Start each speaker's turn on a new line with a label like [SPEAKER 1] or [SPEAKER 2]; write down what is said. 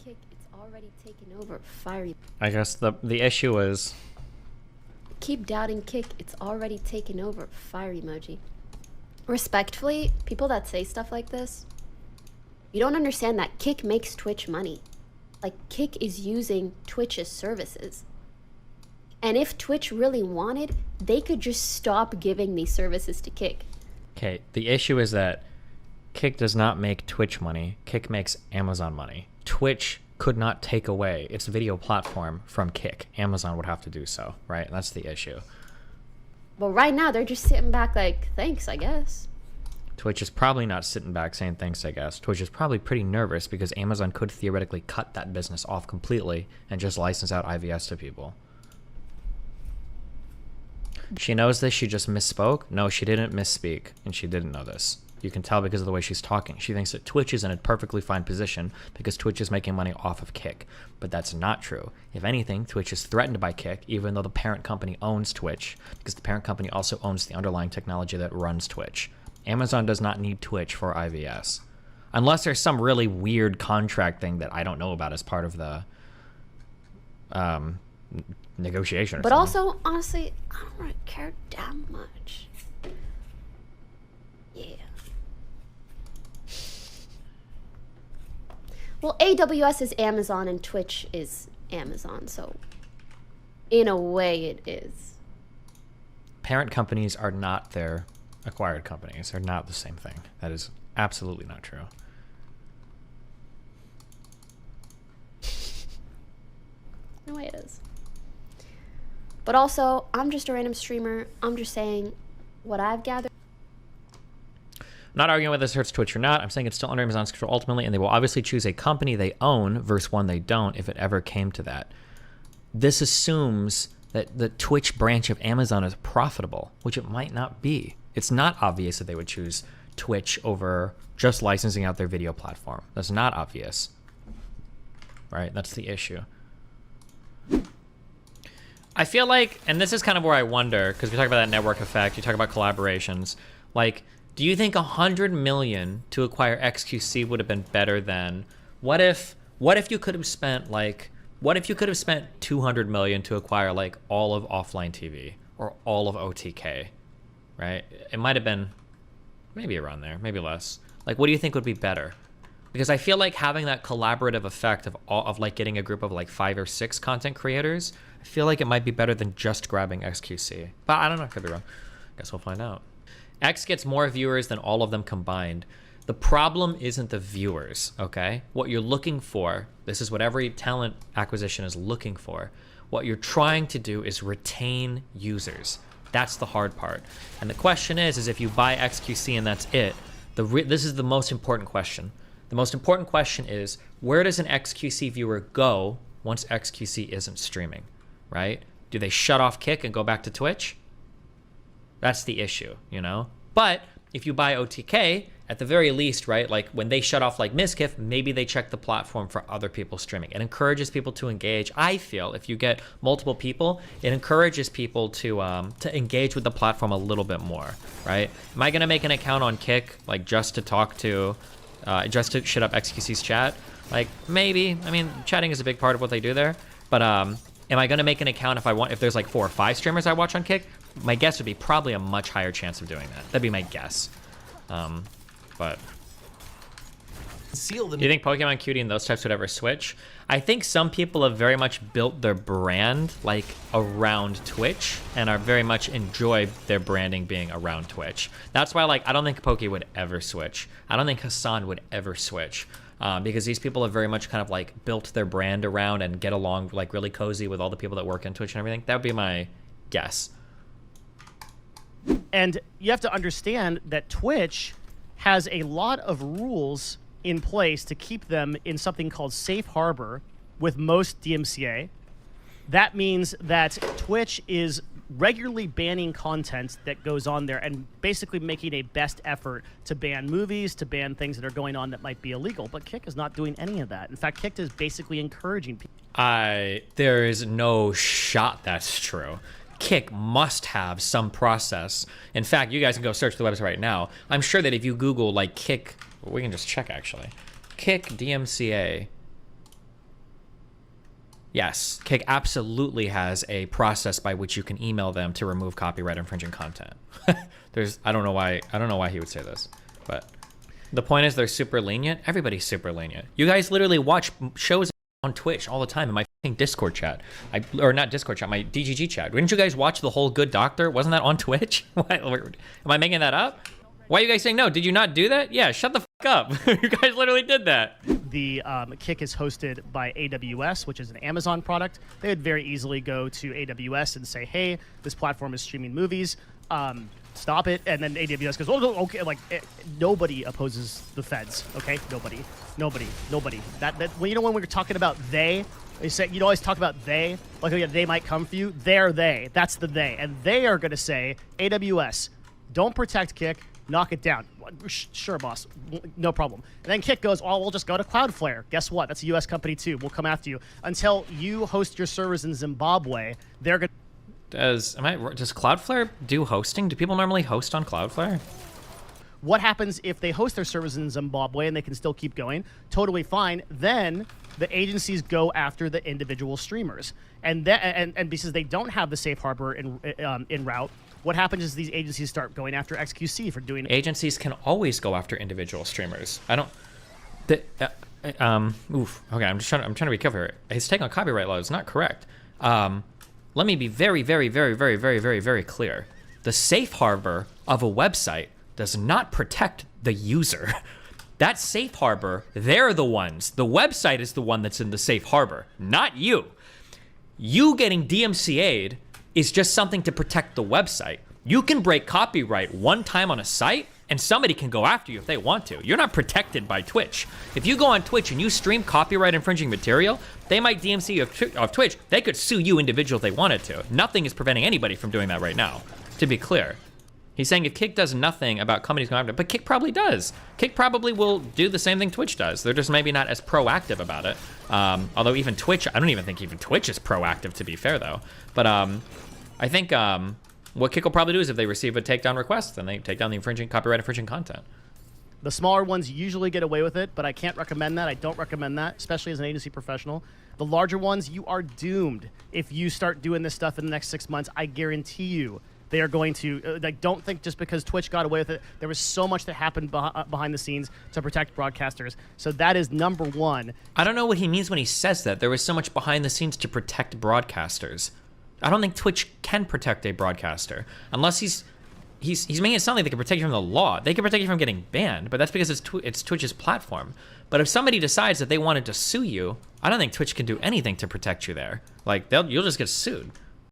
[SPEAKER 1] kick, it's already taken over. Fiery.
[SPEAKER 2] I guess the issue is...
[SPEAKER 1] Keep doubting kick, it's already taken over. Fire emoji. Respectfully, people that say stuff like this, you don't understand that Kick makes Twitch money. Like, Kick is using Twitch's services. And if Twitch really wanted, they could just stop giving these services to Kick.
[SPEAKER 2] Okay, the issue is that Kick does not make Twitch money. Kick makes Amazon money. Twitch could not take away its video platform from Kick. Amazon would have to do so, right? That's the issue.
[SPEAKER 1] Well, right now, they're just sitting back like, thanks, I guess.
[SPEAKER 2] Twitch is probably not sitting back saying thanks, I guess. Twitch is probably pretty nervous because Amazon could theoretically cut that business off completely and just license out IVS to people. She knows this, she just misspoke? No, she didn't misspeak, and she didn't know this. You can tell because of the way she's talking. She thinks that Twitch is in a perfectly fine position because Twitch is making money off of Kick. But that's not true. If anything, Twitch is threatened by Kick, even though the parent company owns Twitch, because the parent company also owns the underlying technology that runs Twitch. Amazon does not need Twitch for IVS. Unless there's some really weird contract thing that I don't know about as part of the negotiation.
[SPEAKER 1] But also, honestly, I don't really care that much. Yeah. Well, AWS is Amazon and Twitch is Amazon, so in a way it is.
[SPEAKER 2] Parent companies are not their acquired companies. They're not the same thing. That is absolutely not true.
[SPEAKER 1] No way it is. But also, I'm just a random streamer. I'm just saying what I've gathered.
[SPEAKER 2] I'm not arguing whether this hurts Twitch or not. I'm saying it's still under Amazon's control ultimately, and they will obviously choose a company they own versus one they don't if it ever came to that. This assumes that the Twitch branch of Amazon is profitable, which it might not be. It's not obvious that they would choose Twitch over just licensing out their video platform. That's not obvious, right? That's the issue. I feel like, and this is kind of where I wonder, because we talk about that network effect, you talk about collaborations, like, do you think 100 million to acquire XQC would have been better than, what if you could have spent like, what if you could have spent 200 million to acquire like all of offline TV or all of OTK, right? It might have been maybe around there, maybe less. Like, what do you think would be better? Because I feel like having that collaborative effect of like getting a group of like 5 or 6 content creators, I feel like it might be better than just grabbing XQC. But I don't know, I could be wrong. Guess we'll find out. X gets more viewers than all of them combined. The problem isn't the viewers, okay? What you're looking for, this is what every talent acquisition is looking for. What you're trying to do is retain users. That's the hard part. And the question is if you buy XQC and that's it, this is the most important question. The most important question is, where does an XQC viewer go once XQC isn't streaming, right? Do they shut off Kick and go back to Twitch? That's the issue, you know? But if you buy OTK, at the very least, right, like when they shut off like Mizkif, maybe they check the platform for other people streaming. It encourages people to engage. I feel if you get multiple people, it encourages people to engage with the platform a little bit more, right? Am I gonna make an account on Kick, like just to talk to, just to shit up XQC's chat? Like maybe, I mean, chatting is a big part of what they do there, but am I gonna make an account if there's like 4 or 5 streamers I watch on Kick? My guess would be probably a much higher chance of doing that. That'd be my guess. But do you think Pokimane Cutie and those types would ever switch? I think some people have very much built their brand like around Twitch and are very much enjoy their branding being around Twitch. That's why, like, I don't think Poki would ever switch. I don't think Hassan would ever switch. Because these people have very much kind of like built their brand around and get along like really cozy with all the people that work in Twitch and everything. That would be my guess.
[SPEAKER 3] And you have to understand that Twitch has a lot of rules in place to keep them in something called safe harbor with most DMCA. That means that Twitch is regularly banning content that goes on there and basically making a best effort to ban movies, to ban things that are going on that might be illegal. But Kick is not doing any of that. In fact, Kick is basically encouraging people.
[SPEAKER 2] There is no shot that's true. Kick must have some process. In fact, you guys can go search the website right now. I'm sure that if you Google like Kick, we can just check actually. Kick DMCA. Yes, Kick absolutely has a process by which you can email them to remove copyright infringing content. I don't know why he would say this, but the point is they're super lenient. Everybody's super lenient. You guys literally watch shows on Twitch all the time in my fucking Discord chat. Or not Discord chat, my DGG chat. Didn't you guys watch The Whole Good Doctor? Wasn't that on Twitch? Am I making that up? Why are you guys saying no? Did you not do that? Yeah, shut the fuck up. You guys literally did that.
[SPEAKER 3] The Kick is hosted by AWS, which is an Amazon product. They would very easily go to AWS and say, hey, this platform is streaming movies. Stop it. And then AWS goes, oh, okay. Like, nobody opposes the feds, okay? Nobody. That when you know when we're talking about they say, you always talk about they, like, oh, yeah, they might come for you. They're they. That's the they. And they are going to say, AWS, don't protect Kick. Knock it down. Sure, boss. No problem. And then Kick goes, oh, we'll just go to Cloudflare. Guess what? That's a U.S. company, too. We'll come after you. Until you host your servers in Zimbabwe, they're going to...
[SPEAKER 2] Does Cloudflare do hosting? Do people normally host on Cloudflare?
[SPEAKER 3] What happens if they host their servers in Zimbabwe and they can still keep going? Totally fine. Then the agencies go after the individual streamers. And because they don't have the safe harbor in route, what happens is these agencies start going after XQC for doing...
[SPEAKER 2] Agencies can always go after individual streamers. I don't... Okay, I'm trying to be careful here. His take on copyright law is not correct. Let me be very, very, very, very, very, very, very clear. The safe harbor of a website does not protect the user. That safe harbor, they're the ones. The website is the one that's in the safe harbor, not you. You getting DMCA'd is just something to protect the website. You can break copyright one time on a site and somebody can go after you if they want to. You're not protected by Twitch. If you go on Twitch and you stream copyright infringing material, they might DMC you off Twitch. They could sue you individual if they wanted to. Nothing is preventing anybody from doing that right now, to be clear. He's saying if Kick does nothing about companies going after it, but Kick probably does. Kick probably will do the same thing Twitch does. They're just maybe not as proactive about it. Although even Twitch, I don't even think even Twitch is proactive, to be fair though. But I think what Kick will probably do is if they receive a takedown request, then they take down the copyright infringing content.
[SPEAKER 3] The smaller ones usually get away with it, but I can't recommend that. I don't recommend that, especially as an agency professional. The larger ones, you are doomed. If you start doing this stuff in the next 6 months, I guarantee you they are going to, don't think just because Twitch got away with it, there was so much that happened behind the scenes to protect broadcasters. So that is number one.
[SPEAKER 2] I don't know what he means when he says that. There was so much behind the scenes to protect broadcasters. I don't think Twitch can protect a broadcaster unless he's making it sound like they can protect you from the law. They can protect you from getting banned, but that's because it's Twitch's platform. But if somebody decides that they wanted to sue you, I don't think Twitch can do anything to protect you there. Like you'll just get sued.